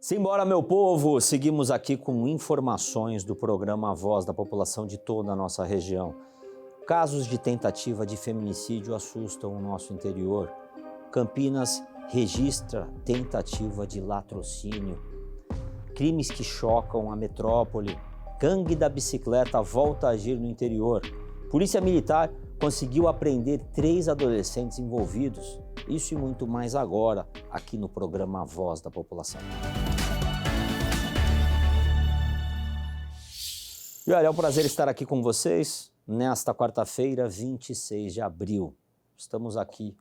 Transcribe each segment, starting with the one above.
Simbora, meu povo! Seguimos aqui com informações do programa A Voz da População de toda a nossa região. Casos de tentativa de feminicídio assustam o nosso interior. Campinas registra tentativa de latrocínio. Crimes que chocam a metrópole. Gangue da bicicleta volta a agir no interior. Polícia Militar conseguiu apreender 3 adolescentes envolvidos. Isso e muito mais agora, aqui no programa A Voz da População. E olha, é um prazer estar aqui com vocês nesta quarta-feira, 26 de abril. Estamos aqui,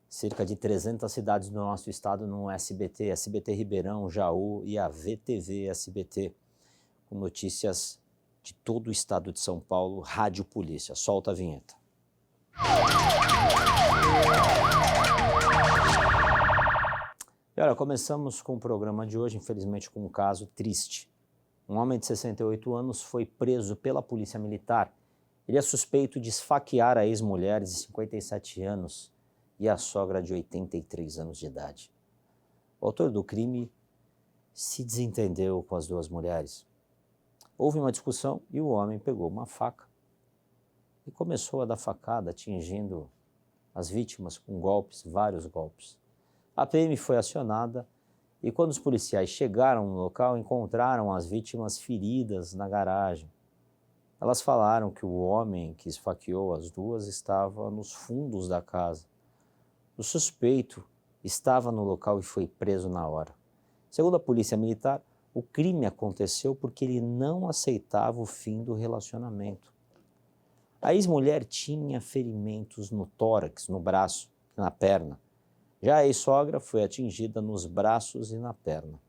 cerca de 300 cidades do nosso estado no SBT Ribeirão, Jaú e a VTV SBT, com notícias de todo o estado de São Paulo, Rádio Polícia. Solta a vinheta. E olha, começamos com o programa de hoje, infelizmente com um caso triste. Um homem de 68 anos foi preso pela Polícia Militar. Ele é suspeito de esfaquear a ex-mulher de 57 anos e a sogra de 83 anos de idade. O autor do crime se desentendeu com as duas mulheres. Houve uma discussão e o homem pegou uma faca e começou a dar facada, atingindo as vítimas com golpes, vários golpes. A PM foi acionada e quando os policiais chegaram no local, encontraram as vítimas feridas na garagem. Elas falaram que o homem que esfaqueou as duas estava nos fundos da casa. O suspeito estava no local e foi preso na hora. Segundo a Polícia Militar, o crime aconteceu porque ele não aceitava o fim do relacionamento. A ex-mulher tinha ferimentos no tórax, no braço e na perna. Já a ex-sogra foi atingida nos braços e na perna.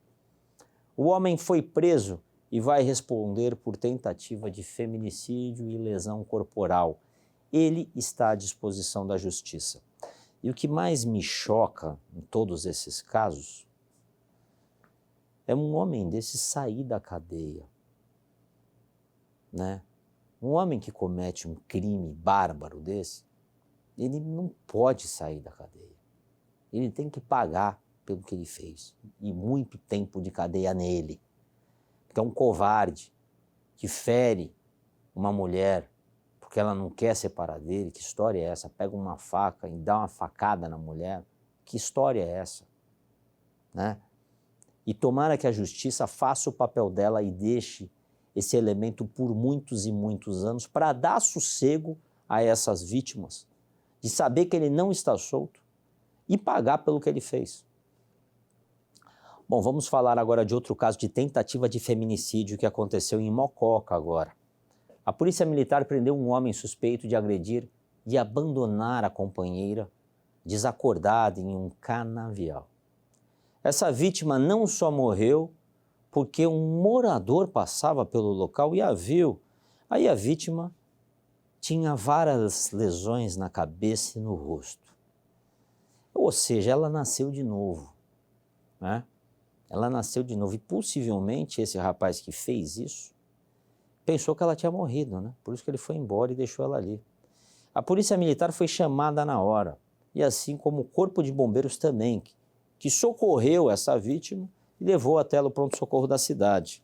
O homem foi preso e vai responder por tentativa de feminicídio e lesão corporal. Ele está à disposição da justiça. E o que mais me choca em todos esses casos é um homem desse sair da cadeia, né? Um homem que comete um crime bárbaro desse, ele não pode sair da cadeia. Ele tem que pagar pelo que ele fez. E muito tempo de cadeia nele. Porque é um covarde que fere uma mulher porque ela não quer separar dele. Que história é essa? Pega uma faca e dá uma facada na mulher. Que história é essa? Né? E tomara que a justiça faça o papel dela e deixe esse elemento por muitos e muitos anos para dar sossego a essas vítimas, de saber que ele não está solto e pagar pelo que ele fez. Bom, vamos falar agora de outro caso de tentativa de feminicídio que aconteceu em Mococa agora. A Polícia Militar prendeu um homem suspeito de agredir e abandonar a companheira desacordada em um canavial. Essa vítima não só morreu porque um morador passava pelo local e a viu. Aí a vítima tinha várias lesões na cabeça e no rosto. Ou seja, ela nasceu de novo, né? Ela nasceu de novo e possivelmente esse rapaz que fez isso pensou que ela tinha morrido, né? Por isso que ele foi embora e deixou ela ali. A Polícia Militar foi chamada na hora e assim como o Corpo de Bombeiros também, que socorreu essa vítima e levou até o pronto-socorro da cidade.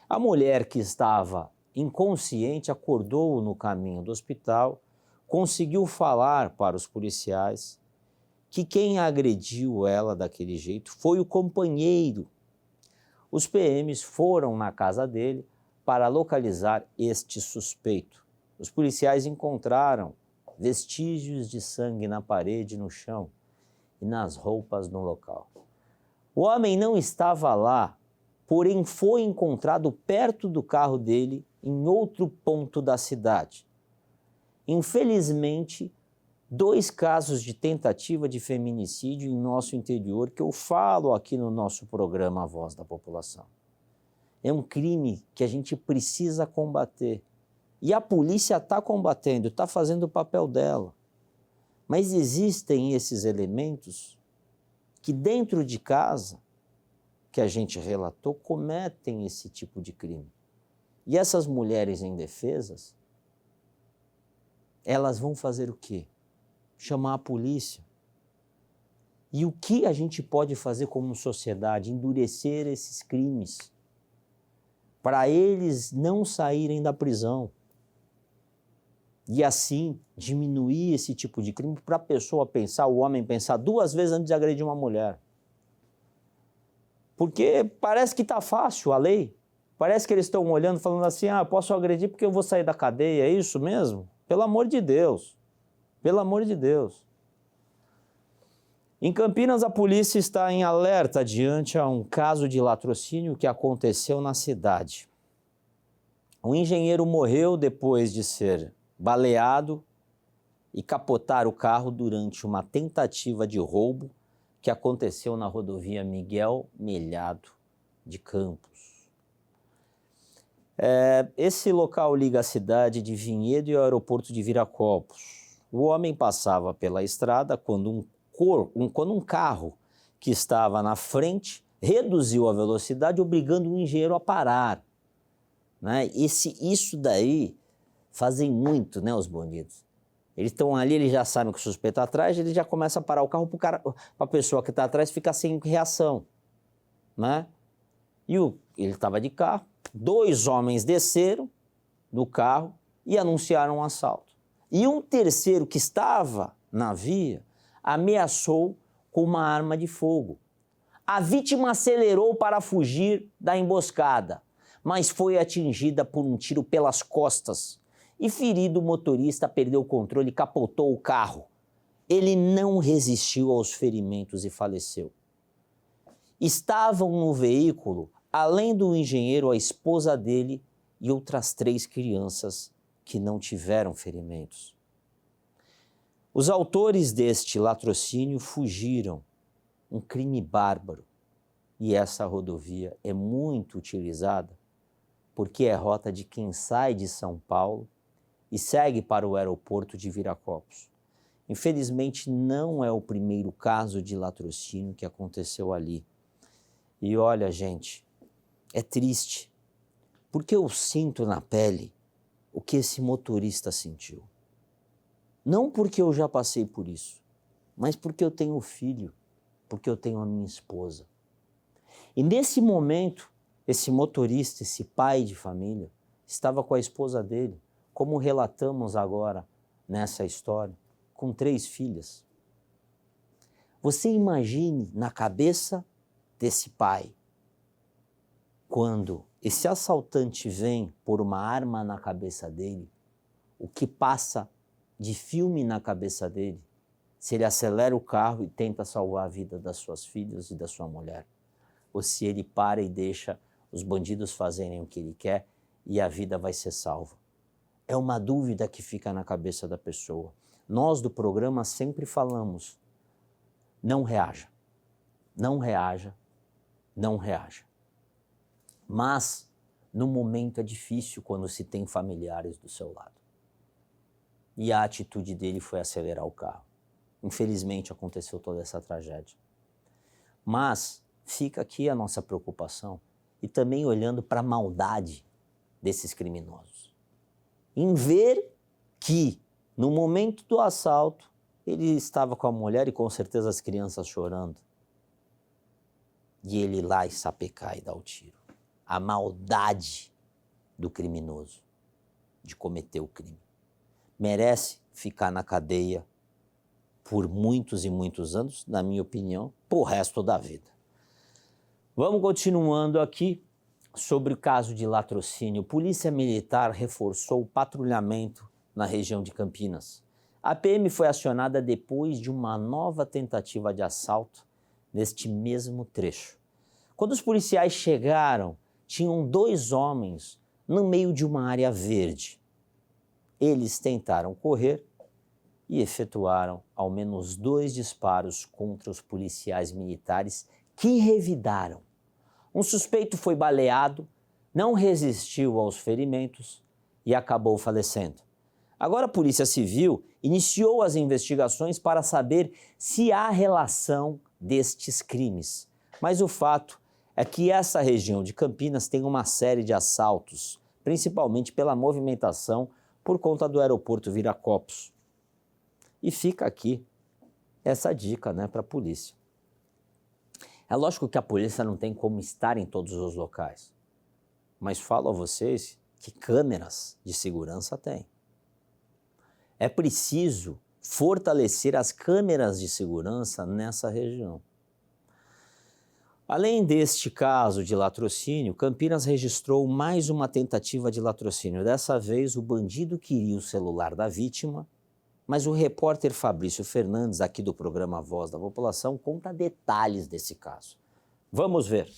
A mulher que estava inconsciente acordou no caminho do hospital, conseguiu falar para os policiais que quem agrediu ela daquele jeito foi o companheiro. Os PMs foram na casa dele para localizar este suspeito. Os policiais encontraram vestígios de sangue na parede, no chão e nas roupas no local. O homem não estava lá, porém foi encontrado perto do carro dele em outro ponto da cidade. Infelizmente, 2 casos de tentativa de feminicídio em nosso interior que eu falo aqui no nosso programa A Voz da População. É um crime que a gente precisa combater. E a polícia está combatendo, está fazendo o papel dela. Mas existem esses elementos que dentro de casa, que a gente relatou, cometem esse tipo de crime. E essas mulheres indefesas, elas vão fazer o quê? Chamar a polícia. E o que a gente pode fazer como sociedade? Endurecer esses crimes, para eles não saírem da prisão. E assim, diminuir esse tipo de crime para a pessoa pensar, o homem pensar 2 vezes antes de agredir uma mulher. Porque parece que está fácil a lei. Parece que eles estão olhando, falando assim, posso agredir porque eu vou sair da cadeia, é isso mesmo? Pelo amor de Deus, pelo amor de Deus. Em Campinas, a polícia está em alerta diante a um caso de latrocínio que aconteceu na cidade. Um engenheiro morreu depois de ser baleado e capotar o carro durante uma tentativa de roubo que aconteceu na rodovia Miguel Melhado de Campos. Esse local liga a cidade de Vinhedo e o aeroporto de Viracopos. O homem passava pela estrada quando um carro que estava na frente reduziu a velocidade, obrigando o engenheiro a parar. Né? Isso daí fazem muito, né, os bandidos. Eles estão ali, eles já sabem que o suspeito está atrás, ele já começa a parar o carro para a pessoa que está atrás ficar sem reação. Né? Ele estava de carro, 2 homens desceram do carro e anunciaram um assalto. E um terceiro que estava na via ameaçou com uma arma de fogo. A vítima acelerou para fugir da emboscada, mas foi atingida por um tiro pelas costas e, ferido, o motorista perdeu o controle e capotou o carro. Ele não resistiu aos ferimentos e faleceu. Estavam no veículo, além do engenheiro, a esposa dele e outras 3 crianças que não tiveram ferimentos. Os autores deste latrocínio fugiram, um crime bárbaro, e essa rodovia é muito utilizada porque é rota de quem sai de São Paulo e segue para o aeroporto de Viracopos. Infelizmente, não é o primeiro caso de latrocínio que aconteceu ali. E olha, gente, é triste, porque eu sinto na pele o que esse motorista sentiu. Não porque eu já passei por isso, mas porque eu tenho filho, porque eu tenho a minha esposa. E nesse momento, esse motorista, esse pai de família, estava com a esposa dele, como relatamos agora nessa história, com 3 filhas. Você imagine na cabeça desse pai, quando esse assaltante vem pôr uma arma na cabeça dele, o que passa de filme na cabeça dele, se ele acelera o carro e tenta salvar a vida das suas filhas e da sua mulher, ou se ele para e deixa os bandidos fazerem o que ele quer e a vida vai ser salva. É uma dúvida que fica na cabeça da pessoa. Nós do programa sempre falamos, não reaja, não reaja, não reaja. Mas no momento é difícil quando se tem familiares do seu lado. E a atitude dele foi acelerar o carro. Infelizmente aconteceu toda essa tragédia. Mas fica aqui a nossa preocupação e também olhando para a maldade desses criminosos. Em ver que no momento do assalto ele estava com a mulher e com certeza as crianças chorando. E ele ir lá e sapecar e dar o tiro. A maldade do criminoso de cometer o crime. Merece ficar na cadeia por muitos e muitos anos, na minha opinião, por resto da vida. Vamos continuando aqui sobre o caso de latrocínio. Polícia Militar reforçou o patrulhamento na região de Campinas. A PM foi acionada depois de uma nova tentativa de assalto neste mesmo trecho. Quando os policiais chegaram, tinham 2 homens no meio de uma área verde. Eles tentaram correr e efetuaram ao menos 2 disparos contra os policiais militares que revidaram. Um suspeito foi baleado, não resistiu aos ferimentos e acabou falecendo. Agora a Polícia Civil iniciou as investigações para saber se há relação destes crimes. Mas o fato é que essa região de Campinas tem uma série de assaltos, principalmente pela movimentação por conta do aeroporto Viracopos. E fica aqui essa dica, para a polícia. É lógico que a polícia não tem como estar em todos os locais, mas falo a vocês que câmeras de segurança tem. É preciso fortalecer as câmeras de segurança nessa região. Além deste caso de latrocínio, Campinas registrou mais uma tentativa de latrocínio. Dessa vez, o bandido queria o celular da vítima, mas o repórter Fabrício Fernandes, aqui do programa Voz da População, conta detalhes desse caso. Vamos ver.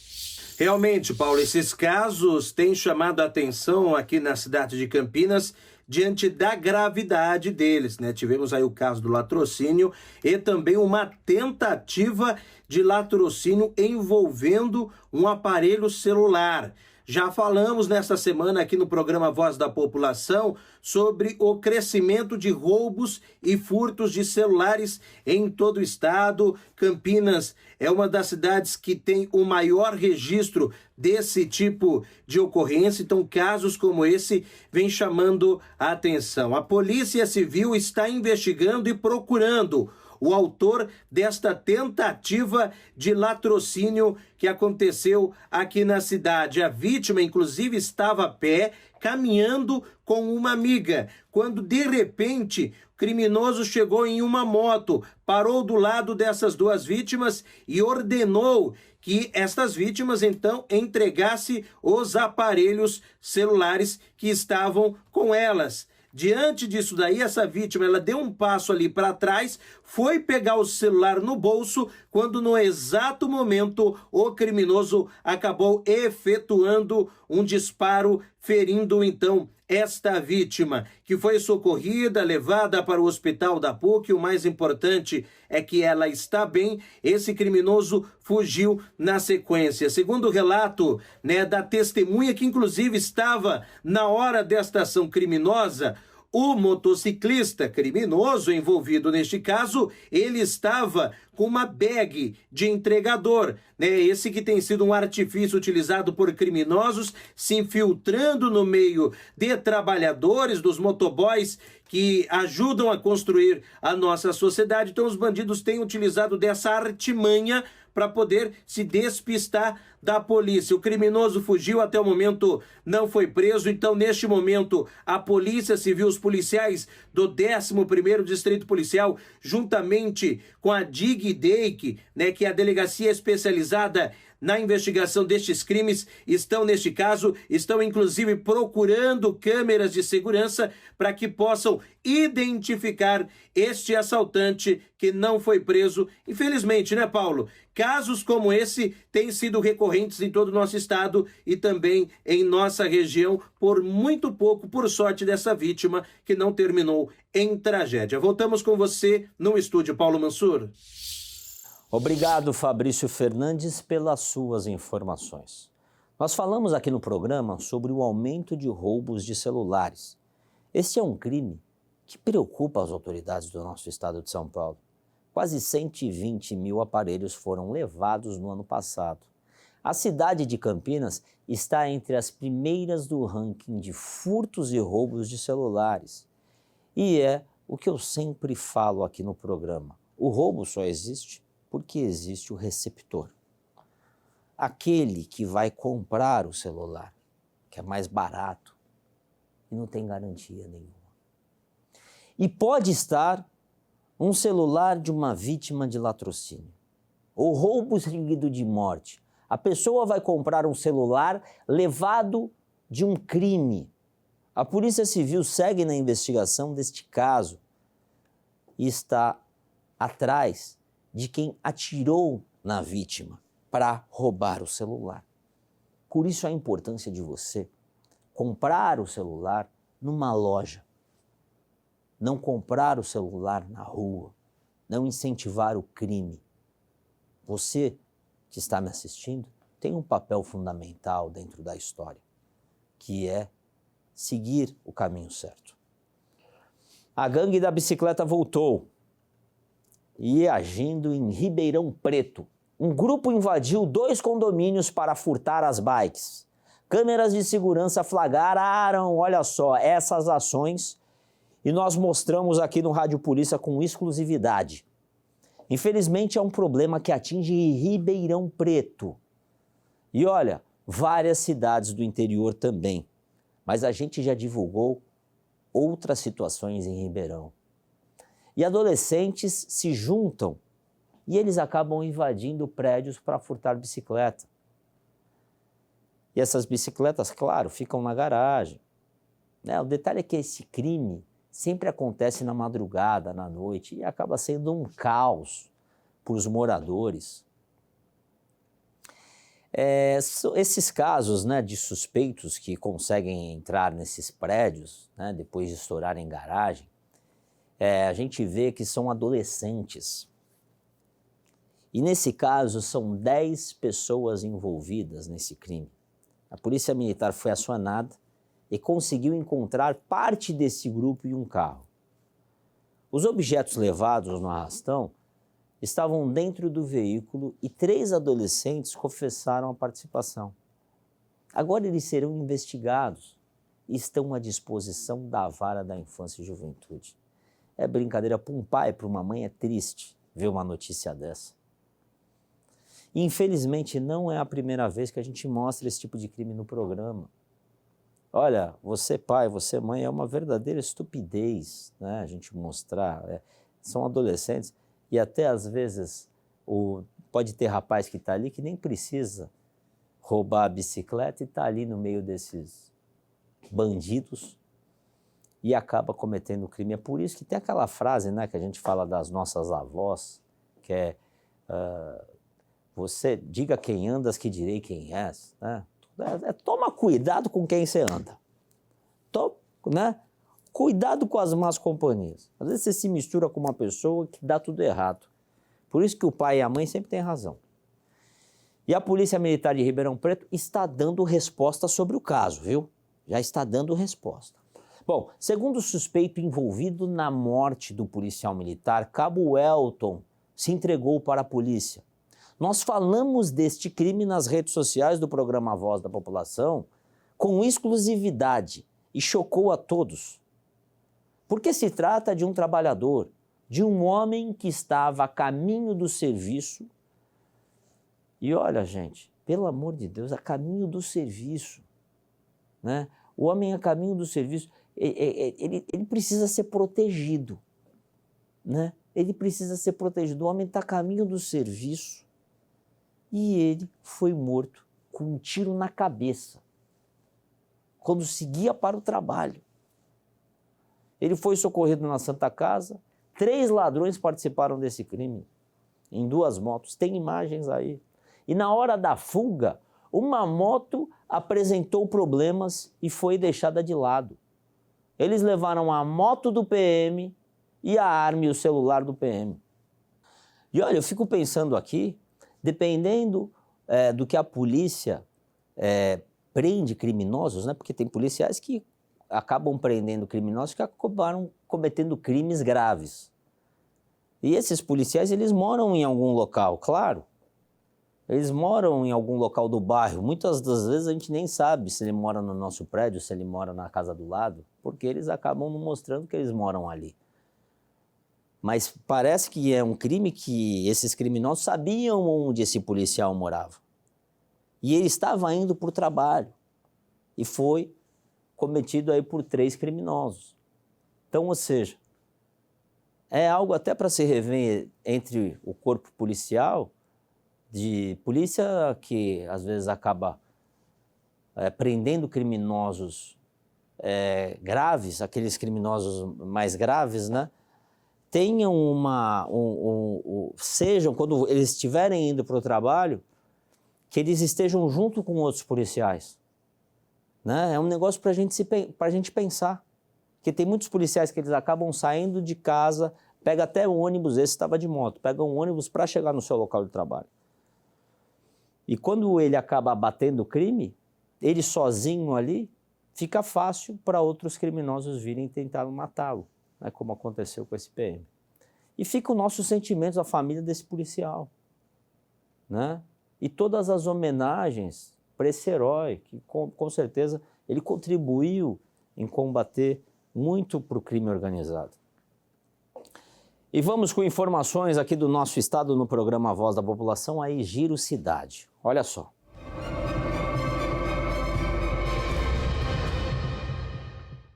Realmente, Paulo, esses casos têm chamado a atenção aqui na cidade de Campinas diante da gravidade deles, né? Tivemos aí o caso do latrocínio e também uma tentativa de latrocínio envolvendo um aparelho celular. Já falamos nesta semana aqui no programa Voz da População sobre o crescimento de roubos e furtos de celulares em todo o estado. Campinas é uma das cidades que tem o maior registro desse tipo de ocorrência, então casos como esse vêm chamando a atenção. A Polícia Civil está investigando e procurando o autor desta tentativa de latrocínio que aconteceu aqui na cidade. A vítima, inclusive, estava a pé, caminhando com uma amiga, quando, de repente, o criminoso chegou em uma moto, parou do lado dessas duas vítimas e ordenou que estas vítimas, então, entregassem os aparelhos celulares que estavam com elas. Diante disso daí, essa vítima, ela deu um passo ali para trás, foi pegar o celular no bolso, quando no exato momento o criminoso acabou efetuando um disparo, ferindo então esta vítima, que foi socorrida, levada para o hospital da PUC. O mais importante é que ela está bem. Esse criminoso fugiu na sequência. Segundo o relato, né, da testemunha, que inclusive estava na hora desta ação criminosa, o motociclista criminoso envolvido neste caso, ele estava com uma bag de entregador, né? Esse que tem sido um artifício utilizado por criminosos, se infiltrando no meio de trabalhadores, dos motoboys que ajudam a construir a nossa sociedade. Então os bandidos têm utilizado dessa artimanha para poder se despistar da polícia. O criminoso fugiu, até o momento não foi preso, então neste momento a Polícia Civil, os policiais do 11º Distrito Policial, juntamente com a DIG-DEIC, né, que é a Delegacia Especializada na investigação destes crimes, estão neste caso, estão inclusive procurando câmeras de segurança para que possam identificar este assaltante que não foi preso. Infelizmente, né, Paulo? Casos como esse têm sido recorrentes em todo o nosso estado e também em nossa região, por muito pouco, por sorte dessa vítima que não terminou em tragédia. Voltamos com você no estúdio, Paulo Mansur. Obrigado, Fabrício Fernandes, pelas suas informações. Nós falamos aqui no programa sobre o aumento de roubos de celulares. Este é um crime que preocupa as autoridades do nosso estado de São Paulo. Quase 120 mil aparelhos foram levados no ano passado. A cidade de Campinas está entre as primeiras do ranking de furtos e roubos de celulares. E é o que eu sempre falo aqui no programa. O roubo só existe porque existe o receptor. Aquele que vai comprar o celular, que é mais barato e não tem garantia nenhuma. E pode estar um celular de uma vítima de latrocínio, ou roubo seguido de morte. A pessoa vai comprar um celular levado de um crime. A Polícia Civil segue na investigação deste caso e está atrás de quem atirou na vítima para roubar o celular. Por isso a importância de você comprar o celular numa loja, não comprar o celular na rua, não incentivar o crime. Você que está me assistindo tem um papel fundamental dentro da história, que é seguir o caminho certo. A gangue da bicicleta voltou. E agindo em Ribeirão Preto, um grupo invadiu 2 condomínios para furtar as bikes. Câmeras de segurança flagraram, olha só, essas ações e nós mostramos aqui no Rádio Polícia com exclusividade. Infelizmente, é um problema que atinge Ribeirão Preto. E olha, várias cidades do interior também. Mas a gente já divulgou outras situações em Ribeirão. E adolescentes se juntam e eles acabam invadindo prédios para furtar bicicleta. E essas bicicletas, claro, ficam na garagem. Né? O detalhe é que esse crime sempre acontece na madrugada, na noite, e acaba sendo um caos para os moradores. Esses casos, né, de suspeitos que conseguem entrar nesses prédios, né, depois de estourarem garagem, a gente vê que são adolescentes. E nesse caso são 10 pessoas envolvidas nesse crime. A Polícia Militar foi acionada e conseguiu encontrar parte desse grupo em um carro. Os objetos levados no arrastão estavam dentro do veículo e 3 adolescentes confessaram a participação. Agora eles serão investigados e estão à disposição da Vara da Infância e Juventude. É brincadeira, para um pai, para uma mãe é triste ver uma notícia dessa. E, infelizmente, não é a primeira vez que a gente mostra esse tipo de crime no programa. Olha, você pai, você mãe, é uma verdadeira estupidez, né? A gente mostrar. São adolescentes e até às vezes pode ter rapaz que está ali que nem precisa roubar a bicicleta e está ali no meio desses bandidos e acaba cometendo crime. É por isso que tem aquela frase, né, que a gente fala das nossas avós, que é você diga quem andas que direi quem és, né? Toma cuidado com quem você anda, né? Cuidado com as más companhias. Às vezes você se mistura com uma pessoa que dá tudo errado. Por isso que o pai e a mãe sempre têm razão. E a Polícia Militar de Ribeirão Preto está dando resposta sobre o caso, viu? Já está dando resposta. Bom, segundo o suspeito envolvido na morte do policial militar, Cabo Elton se entregou para a polícia. Nós falamos deste crime nas redes sociais do programa Voz da População com exclusividade e chocou a todos. Porque se trata de um trabalhador, de um homem que estava a caminho do serviço. E olha, gente, pelo amor de Deus, a caminho do serviço, né? O homem a caminho do serviço, ele precisa ser protegido, né? Ele precisa ser protegido. O homem está a caminho do serviço e ele foi morto com um tiro na cabeça quando seguia para o trabalho. Ele foi socorrido na Santa Casa. 3 ladrões participaram desse crime em 2 motos. Tem imagens aí. E na hora da fuga, uma moto apresentou problemas e foi deixada de lado. Eles levaram a moto do PM e a arma e o celular do PM. E olha, eu fico pensando aqui, dependendo do que a polícia prende criminosos, né? Porque tem policiais que acabam prendendo criminosos que acabaram cometendo crimes graves. E esses policiais, eles moram em algum local, claro. Eles moram em algum local do bairro. Muitas das vezes a gente nem sabe se ele mora no nosso prédio, se ele mora na casa do lado, porque eles acabam não mostrando que eles moram ali. Mas parece que é um crime que esses criminosos sabiam onde esse policial morava. E ele estava indo para o trabalho. E foi cometido aí por 3 criminosos. Então, ou seja, é algo até para se rever entre o corpo policial, de polícia que às vezes acaba prendendo criminosos graves, aqueles criminosos mais graves, né? Tenham sejam, quando eles estiverem indo para o trabalho, que eles estejam junto com outros policiais. Né? É um negócio para a gente pensar. Porque tem muitos policiais que eles acabam saindo de casa, pega até um ônibus, esse estava de moto, pega um ônibus para chegar no seu local de trabalho. E quando ele acaba batendo o crime, ele sozinho ali, fica fácil para outros criminosos virem tentar matá-lo, né? Como aconteceu com esse PM. E fica o nosso sentimento da família desse policial. Né? E todas as homenagens para esse herói, que com certeza ele contribuiu em combater muito para o crime organizado. E vamos com informações aqui do nosso estado no programa Voz da População, aí Giro Cidade. Olha só.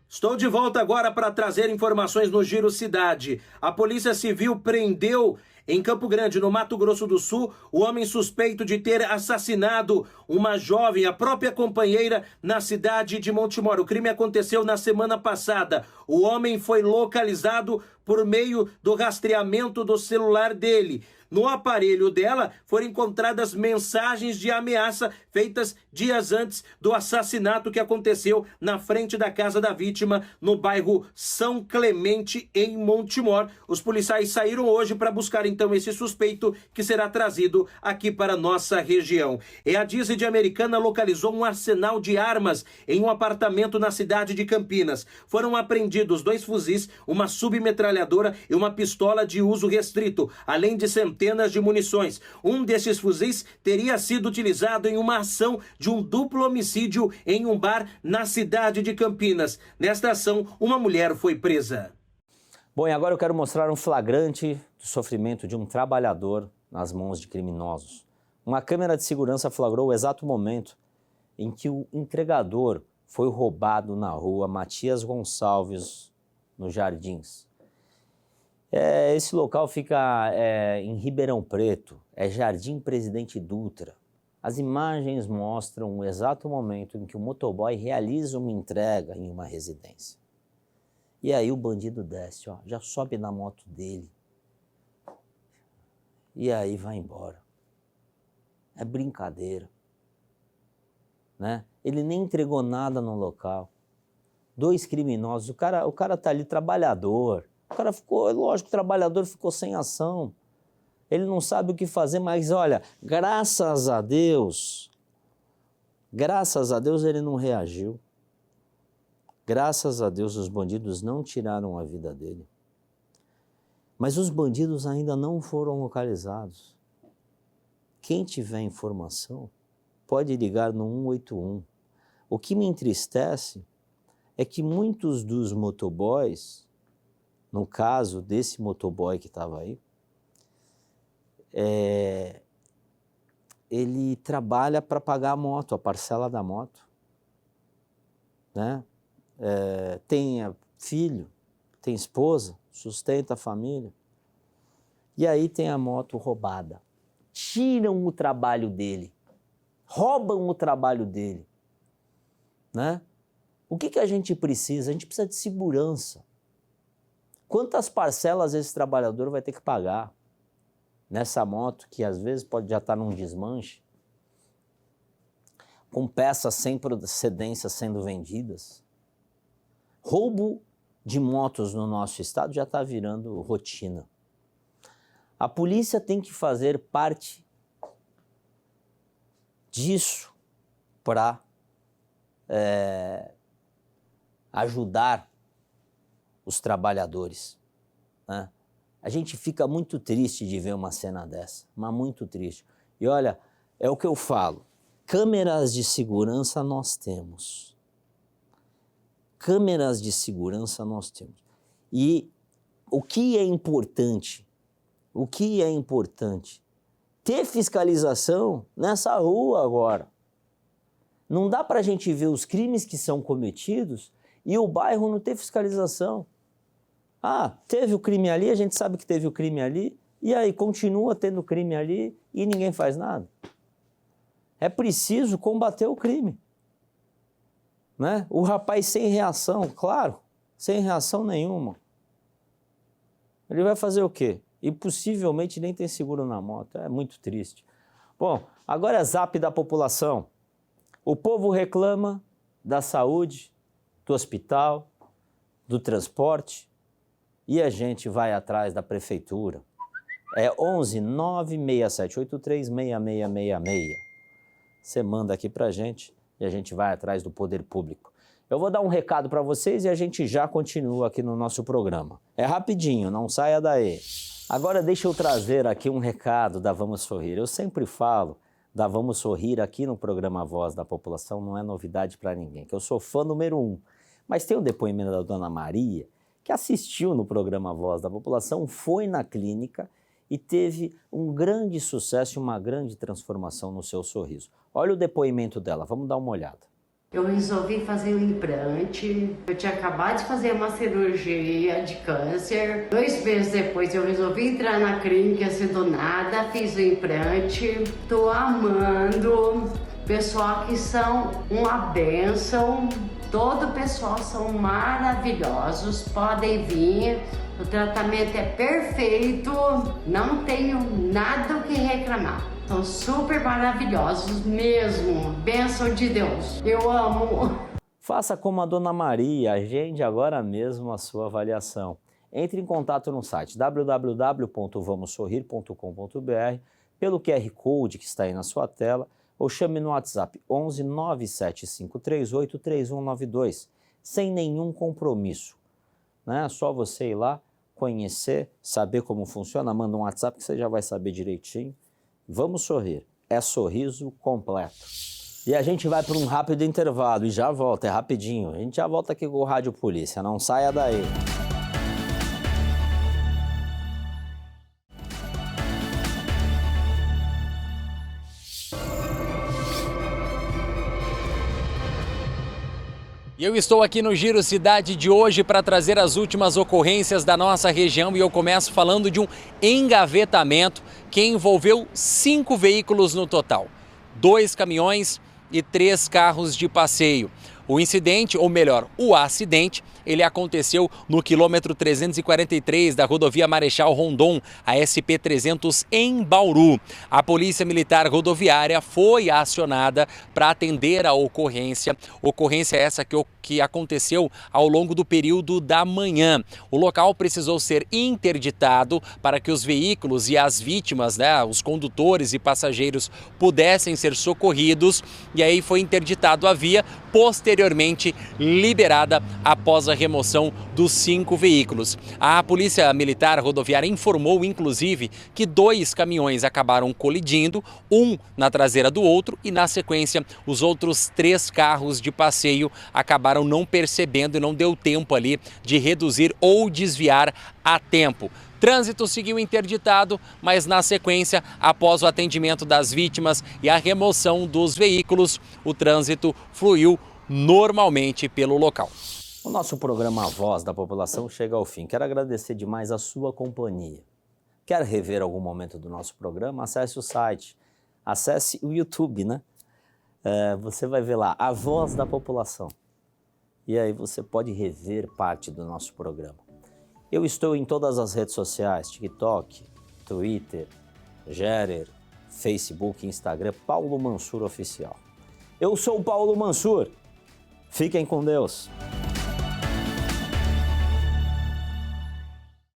Estou de volta agora para trazer informações no Giro Cidade. A Polícia Civil prendeu em Campo Grande, no Mato Grosso do Sul, o homem suspeito de ter assassinado uma jovem, a própria companheira, na cidade de Montemor. O crime aconteceu na semana passada. O homem foi localizado por meio do rastreamento do celular dele. No aparelho dela foram encontradas mensagens de ameaça feitas dias antes do assassinato que aconteceu na frente da casa da vítima, no bairro São Clemente, em Montemor. Os policiais saíram hoje para buscar então esse suspeito, que será trazido aqui para a nossa região. E a DISE de Americana localizou um arsenal de armas em um apartamento na cidade de Campinas. Foram apreendidos 2 fuzis, uma submetralhadora e uma pistola de uso restrito, além de centenas de munições. Um desses fuzis teria sido utilizado em uma ação de um duplo homicídio em um bar na cidade de Campinas. Nesta ação, uma mulher foi presa. Bom, e agora eu quero mostrar um flagrante do sofrimento de um trabalhador nas mãos de criminosos. Uma câmera de segurança flagrou o exato momento em que o entregador foi roubado na rua Matias Gonçalves, nos Jardins. Esse local fica em Ribeirão Preto, é Jardim Presidente Dutra. As imagens mostram o exato momento em que o motoboy realiza uma entrega em uma residência. E aí o bandido desce, ó, já sobe na moto dele. E aí vai embora. É brincadeira, né? Ele nem entregou nada no local. 2 criminosos, o cara tá ali trabalhador. O cara ficou, lógico, o trabalhador ficou sem ação. Ele não sabe o que fazer, mas olha, graças a Deus ele não reagiu. Graças a Deus os bandidos não tiraram a vida dele. Mas os bandidos ainda não foram localizados. Quem tiver informação pode ligar no 181. O que me entristece é que muitos dos motoboys, no caso desse motoboy que estava aí, ele trabalha para pagar a moto, a parcela da moto, né? Tem filho, tem esposa, sustenta a família, e aí tem a moto roubada. Tiram o trabalho dele, roubam o trabalho dele, né? O que a gente precisa? A gente precisa de segurança. Quantas parcelas esse trabalhador vai ter que pagar nessa moto que às vezes pode já estar num desmanche, com peças sem procedência sendo vendidas? Roubo de motos no nosso estado já está virando rotina. A polícia tem que fazer parte disso para ajudar os trabalhadores, né? A gente fica muito triste de ver uma cena dessa, mas muito triste. E olha, é o que eu falo, câmeras de segurança nós temos. Câmeras de segurança nós temos. E o que é importante? O que é importante? Ter fiscalização nessa rua agora. Não dá para a gente ver os crimes que são cometidos e o bairro não ter fiscalização. Ah, teve o crime ali, a gente sabe que teve o crime ali, e aí continua tendo crime ali e ninguém faz nada. É preciso combater o crime, né? O rapaz sem reação, claro, sem reação nenhuma. Ele vai fazer o quê? E possivelmente nem tem seguro na moto, é muito triste. Bom, agora é zap da população. O povo reclama da saúde, do hospital, do transporte, e a gente vai atrás da prefeitura. É 11 96783 6666. Você manda aqui pra gente e a gente vai atrás do poder público. Eu vou dar um recado para vocês e a gente já continua aqui no nosso programa. É rapidinho, não saia daí. Agora deixa eu trazer aqui um recado da Vamos Sorrir. Eu sempre falo da Vamos Sorrir aqui no programa Voz da População, não é novidade para ninguém, que eu sou fã número 1. Mas tem o depoimento da Dona Maria, que assistiu no programa Voz da População, foi na clínica e teve um grande sucesso e uma grande transformação no seu sorriso. Olha o depoimento dela, vamos dar uma olhada. Eu resolvi fazer um implante. Eu tinha acabado de fazer uma cirurgia de câncer. 2 meses depois eu resolvi entrar na clínica assim do nada, fiz o implante. Tô amando. Pessoal aqui são uma bênção. Todo o pessoal são maravilhosos. Podem vir. O tratamento é perfeito. Não tenho nada o que reclamar. São super maravilhosos mesmo. Bênção de Deus. Eu amo. Faça como a Dona Maria, agende agora mesmo a sua avaliação. Entre em contato no site www.vamossorrir.com.br, pelo QR Code que está aí na sua tela, ou chame no WhatsApp 11 97538 3192, sem nenhum compromisso. É só você ir lá, conhecer, saber como funciona, manda um WhatsApp que você já vai saber direitinho. Vamos sorrir, é sorriso completo. E a gente vai para um rápido intervalo e já volta, é rapidinho. A gente já volta aqui com o Rádio Polícia, não saia daí. E eu estou aqui no Giro Cidade de hoje para trazer as últimas ocorrências da nossa região e eu começo falando de um engavetamento que envolveu 5 veículos no total, 2 caminhões e 3 carros de passeio. O incidente, ou melhor, o acidente, ele aconteceu no quilômetro 343 da rodovia Marechal Rondon, a SP-300 em Bauru. A Polícia Militar Rodoviária foi acionada para atender a ocorrência. Ocorrência essa que aconteceu ao longo do período da manhã. O local precisou ser interditado para que os veículos e as vítimas, os condutores e passageiros, pudessem ser socorridos. E aí foi interditado a via, posteriormente liberada após a remoção dos 5 veículos. A Polícia Militar Rodoviária informou, inclusive, que 2 caminhões acabaram colidindo, um na traseira do outro e, na sequência, os outros 3 carros de passeio acabaram não percebendo e não deu tempo ali de reduzir ou desviar a tempo. Trânsito seguiu interditado, mas na sequência, após o atendimento das vítimas e a remoção dos veículos, o trânsito fluiu normalmente pelo local. O nosso programa Voz da População chega ao fim. Quero agradecer demais a sua companhia. Quer rever algum momento do nosso programa? Acesse o site, acesse o YouTube, né? Você vai ver lá, a Voz da População. E aí você pode rever parte do nosso programa. Eu estou em todas as redes sociais, TikTok, Twitter, Gerer, Facebook, Instagram, Paulo Mansur Oficial. Eu sou o Paulo Mansur. Fiquem com Deus.